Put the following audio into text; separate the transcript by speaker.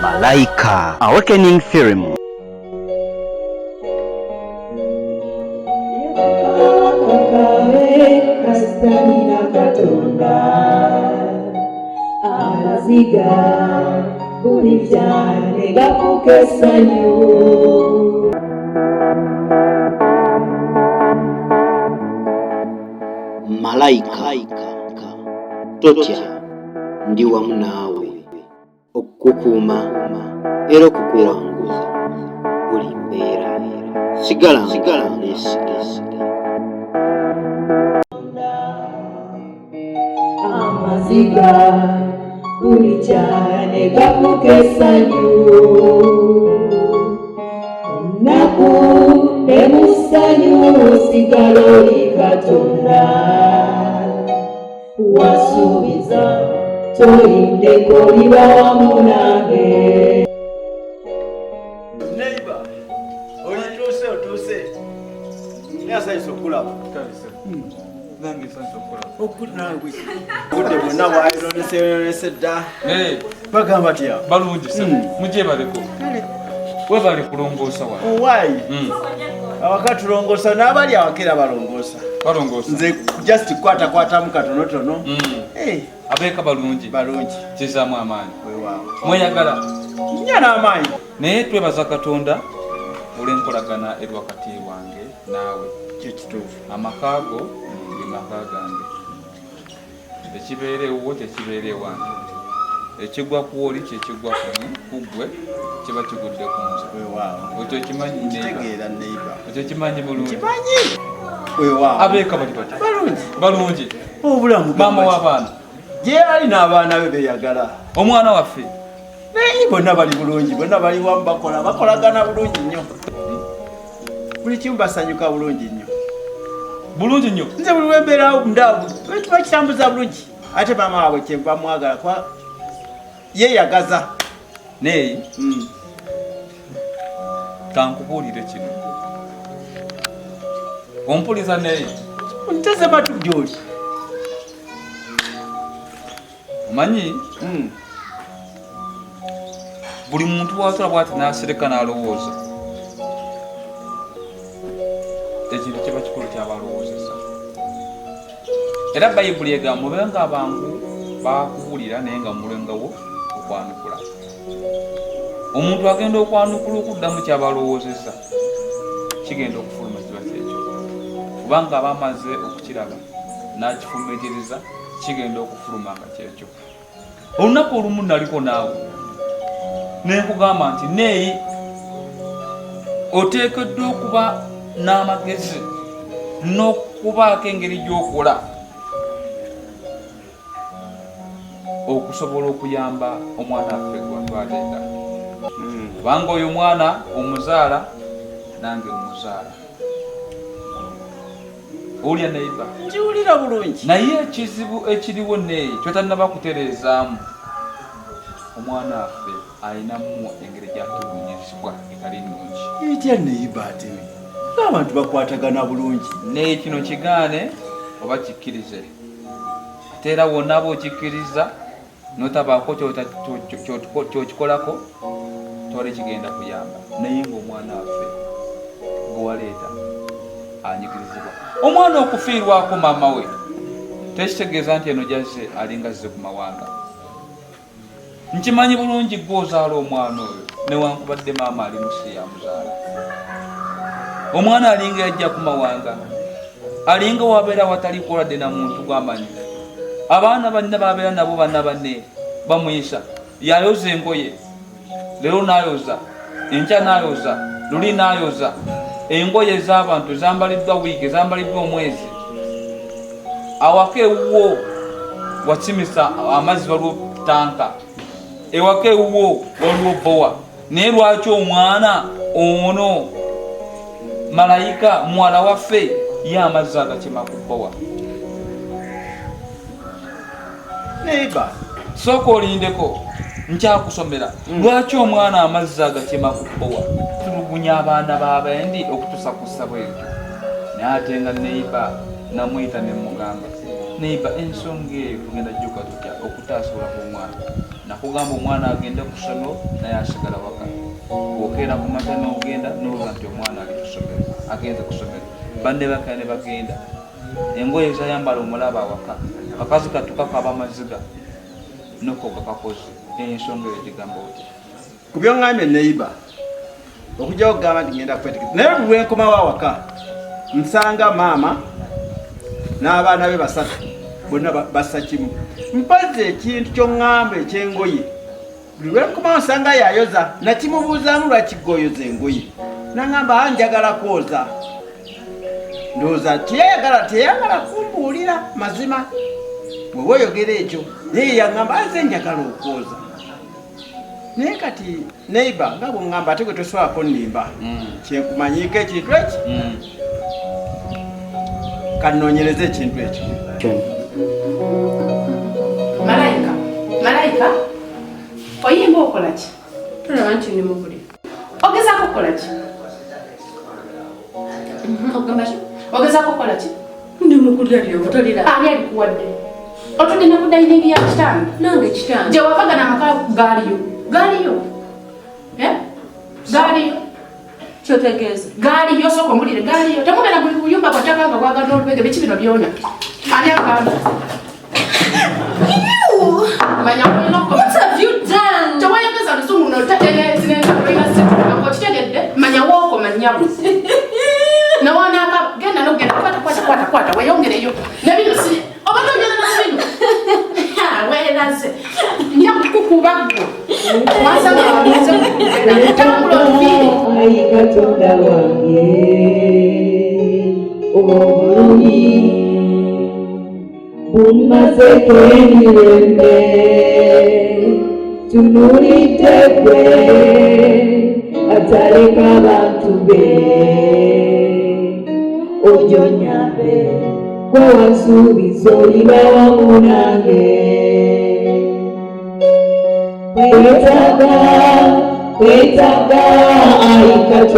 Speaker 1: MALAIKA Awakening Film.
Speaker 2: MALAIKA totya ndi wamu naawe okukuuma era okukwewanguza buli mbeera sigala nesige
Speaker 3: amaziga buli kyane gafuka essanyu naku ne musanyu sigala oli Katonda wasuubiza tolindeko liba wamu nange.
Speaker 4: Neighbor, otuuse nasanyusa okulaba
Speaker 5: nange sanso kola
Speaker 4: okunawe budde bwonna bwayironese dda bagamba tya
Speaker 5: balungi sa mujje baleko we bali kulongoosa wano
Speaker 4: owaayi awaka tulongoosa n'abali awakera balongoosa nze just kwatakwatamu katonotono
Speaker 5: abeeka balungi kizaamu amaanyi mweyagala
Speaker 4: nya n'amaanyi
Speaker 5: naye twebaza Katonda olw'enkolagana eri wakati wange naawe
Speaker 4: kyekituufu
Speaker 5: amakaago ge maka gange ekibeerewo tekibeere wange ekigwa kuwoli kyekigwa kuggwe kiba kigudde ku nze ekyo kimanyi bulungi abeeka bali bati balungi
Speaker 4: obulamu
Speaker 5: maama w'abaana
Speaker 4: gye ali n'abaana be beyagala
Speaker 5: omwana waffe
Speaker 4: naye bonna bali bulungi bonna bali wamu bakolagana bulungi nnyo buli kimu basanyuka bulungi nnyo nze buli wembeerawo ndaabu tuba kitambuza bulungi ate maama waabwe kyenva mwagala kwa yeeyagaza
Speaker 5: naye kankubuulire kino ompuliza naye
Speaker 4: nteze matu gyoli
Speaker 5: omanyi buli muntu watula bwati nasereka n'alowooza ekintu kiba kikulu kyabalowoozesa era bayibuli egamba mube nga abangu bakubuulira naye nga mulengawo okwanukula omuntu agenda okwanukula okuddamu kyabalowoozesa kigenda okufuluma kiba kyekyo kubanga aba amaze okukiraba n'akifumitiriza kigenda okufuluma nga kyekyo olunaku olumu naliko naawe nenkugamba nti neeyi oteekeddwa okuba n'amagezi n'okubaako engeri gy'okola okusobola okuyamba omwana waffe gwatwaleeta kubanga oyo mwana omuzaala nange omuzaala owulya neiba
Speaker 4: nkiwulira bulungi
Speaker 5: naye ekizibu ekiriwo neeyi kyotanaba kutereezaamu omwana waffe ayinamu engeri gyatulunyizibwa etali nnungi
Speaker 4: etya neiba ate n'abantu bakwatagana bulungi
Speaker 5: naye kino kigaane oba kikkirize ate era wonna bw'okikkiriza notabaako kyokikolako tole kigenda kuyamba naye ng'omwana waffe gwewaleeta anyigirizibwa omwana okufiirwako maama we tekitegeeza nti eno jazze alinga zze ku mawanga nkimanyi bulungi gw'ozaala omwana oyo newankubadde maama ali musi yamuzaala omwana alinga yajja ku mawanga alinga wabeera watali kwoladde na muntu gwamanyi abaana banna babeera nabo banna banne bamuyisa yayoza engoye leero nayoza enkya nayoza luli nayoza engoye ez'abantu ezambaliddwa wiiki ezambaliddwa omwezi awaka ewuwo wasimisa amazzi waliwo tanka ewaka ewuwo waliwo bowa naye lwaki omwana ono malayika muwala waffe ye amazzi agakima ku bowa
Speaker 4: neiba
Speaker 5: sooka olindeko nkyakusomera lwaki omwana amazzi agakima ku bbowa tulugunya abaana b'abendi okutusakusa bwetyo naye ate nga neiba namuyita ne mugamba neiba ensonga eyo tugenda jjuka tutya okutaasula ku mwana nakugamba omwana agende ku ssomero naye asigala waka bw'okeera ku mata n'ogenda n'olwa nti omwana ali ku ssomero agenze ku ssomero banne bakaya ne bagenda engoye ezayambala omulaba awaka akazi katukakaba amaziga nokoga kakozi ensonga eyo gigamba oti
Speaker 4: ku byongambye neiba okujja okugamba nti ngenda kwetikira naye lwenkomawo awaka nsanga maama n'abaana be basatu bonna bassa kimu mpaze ekintu kyoŋŋamba ekyengoye buli lwenkomawo nsanga yayoza nakimubuuzaamu lwakigoyoza engoye naŋŋamba njagala kwoza ndowooza teyayagala kumbuulira mazima bw'oba oyogera ekyo naye yaŋŋamba nze njagala okwoza naye kati neiba nga bweŋŋamba ate gwe toswako nnimba kyenkumanyiiko ekintu eki kannoonyereza ekintu ekyo
Speaker 6: Malaika oyimba okola ki?
Speaker 7: Tulaba nti ndi mubuli.
Speaker 6: Ogezaako okukola ki? Ogezaako okukola ki?
Speaker 7: Ndi mukulya lyo butolira.
Speaker 6: Ani alikuwadde? Otugenda ku dayiningi ya kitange?
Speaker 7: Nange kitange.
Speaker 6: Gye wavagana amaka gaaliyo. Gaaliyo? Gaaliyo?
Speaker 7: Kyotegeeza.
Speaker 6: Gaaliyo sooka ombulire gaaliyo. Temugenda buli buyumba bw'attaka nga bwagala olubege biki bino byona. Ani agamba?
Speaker 7: What have you done?
Speaker 6: Tewayogeza lusungu notategeezinenza kulina siku okitegedde manya wookoma nnyabo nawonaaka genda nogenda kwata weyongereyo nebino si oba togenda nabino weeraze nja kukukuba gwo wasaaaze tambula olubiri
Speaker 3: ayi Katonda wange obulungi bumaze emirembe tunulidde gwe ataleka abantu be onyonyabe gwe wasuubiza oliba wamu nange kwetaaga ayi Katonda